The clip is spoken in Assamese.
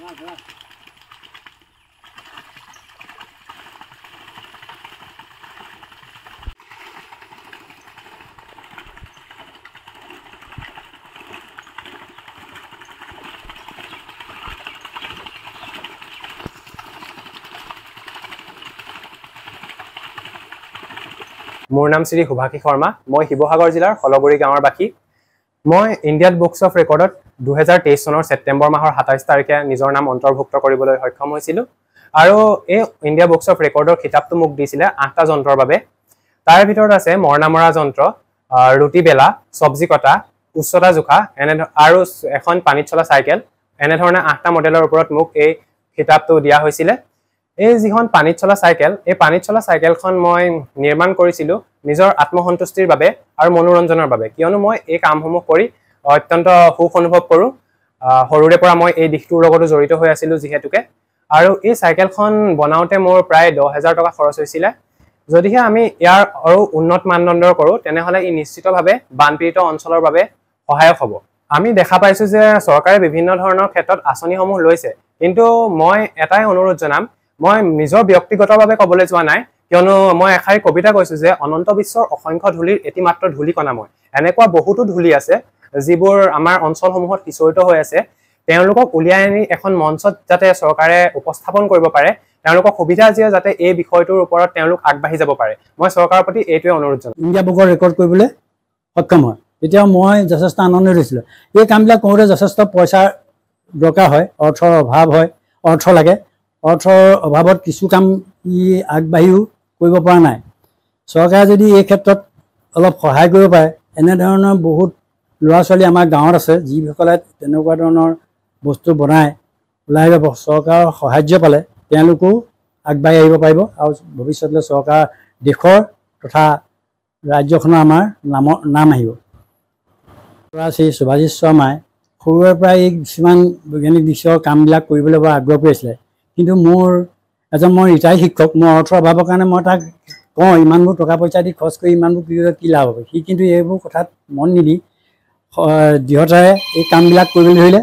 মোৰ নাম শ্ৰী সুভাষী শৰ্মা মই শিৱসাগৰ জিলাৰ হলগুৰি গাঁৱৰ বাসী মই ইণ্ডিয়ান বুকছ অফ ৰেকৰ্ডত 2023 চনৰ ছেপ্টেম্বৰ মাহৰ 27 তাৰিখে নিজৰ নাম অন্তৰ্ভুক্ত কৰিবলৈ সক্ষম হৈছিলোঁ আৰু এই ইণ্ডিয়া বুকছ অফ ৰেকৰ্ডৰ কিতাপটো মোক দিছিলে 8টা যন্ত্ৰৰ বাবে তাৰ ভিতৰত আছে মৰণা মৰা যন্ত্ৰ ৰুটি বেলা সবজি কটা উচ্চতা জোখা আৰু এখন পানীত চলা চাইকেল এনে ধৰণে 8টা মডেলৰ ওপৰত মোক এই কিতাপটো দিয়া হৈছিল এই যিখন পানীত চলা চাইকেল এই পানীত চলা চাইকেলখন মই নিৰ্মাণ কৰিছিলোঁ নিজৰ আত্মসন্তুষ্টিৰ বাবে আৰু মনোৰঞ্জনৰ বাবে কিয়নো মই এই কামসমূহ কৰি অত্যন্ত সুখ অনুভৱ কৰোঁ হৰুৰে পৰা মই এই দিশটোৰ লগতো জড়িত হৈ আছিলোঁ যিহেতুকে আৰু এই চাইকেলখন বনাওঁতে মোৰ প্ৰায় 10,000 টকা খৰচ হৈছিল যদিহে আমি ইয়াৰ আৰু উন্নত মানদণ্ডৰ কৰোঁ তেনেহ'লে ই নিশ্চিতভাৱে বানপীড়িত অঞ্চলৰ বাবে সহায়ক হ'ব আমি দেখা পাইছোঁ যে চৰকাৰে বিভিন্ন ধৰণৰ ক্ষেত্ৰত আঁচনিসমূহ লৈছে কিন্তু মই এটাই অনুৰোধ জনাম মই নিজৰ ব্যক্তিগতভাৱে ক'বলৈ যোৱা নাই কিয়নো মই এষাৰি কবিতা কৈছোঁ যে অনন্ত বিশ্বৰ অসংখ্য ধূলিৰ এটি মাত্ৰ ধূলিকণা মই এনেকুৱা বহুতো ধূলি আছে যিবোৰ আমাৰ অঞ্চলসমূহত সিঁচৰিত হৈ আছে তেওঁলোকক উলিয়াই আনি এখন মঞ্চত যাতে চৰকাৰে উপস্থাপন কৰিব পাৰে তেওঁলোকক সুবিধা দিয়ে যাতে এই বিষয়টোৰ ওপৰত তেওঁলোক আগবাঢ়ি যাব পাৰে মই চৰকাৰৰ প্ৰতি এইটোৱে অনুৰোধ জনাম ইণ্ডিয়া বুকৰ ৰেকৰ্ড কৰিবলৈ সক্ষম হয় তেতিয়া মই যথেষ্ট আনন্দ হৈছিলোঁ এই কামবিলাক কৰোঁতে যথেষ্ট পইচাৰ দৰকাৰ হয় অৰ্থৰ অভাৱ হয় অৰ্থ লাগে অৰ্থৰ অভাৱত কিছু কাম ই আগবাঢ়িও কৰিব পৰা নাই চৰকাৰে যদি এই ক্ষেত্ৰত অলপ সহায় কৰিব পাৰে এনেধৰণৰ বহুত ল'ৰা ছোৱালী আমাৰ গাঁৱত আছে যিসকলে তেনেকুৱা ধৰণৰ বস্তু বনাই ওলাই যাব চৰকাৰৰ সাহায্য পালে তেওঁলোকেও আগবাঢ়ি আহিব পাৰিব আৰু ভৱিষ্যতলৈ চৰকাৰ দেশৰ তথা ৰাজ্যখনৰ আমাৰ নাম আহিব শ্ৰী সুভাষিছ শৰ্মাই সৰুৰে পৰাই এই কিছুমান বৈজ্ঞানিক দিশৰ কামবিলাক কৰিবলৈ বৰ আগ্ৰহ কৰি আছিলে কিন্তু মোৰ এজন মই ৰিটায়াৰ্ড শিক্ষক মোৰ অৰ্থৰ অভাৱৰ কাৰণে মই তাক কওঁ ইমানবোৰ টকা পইচা দি খৰচ কৰি ইমানবোৰ কি লাভ হ'ব সি কিন্তু এইবোৰ কথাত মন নিদি দৃঢ়তাৰে এই কামবিলাক কৰিবলৈ ধৰিলে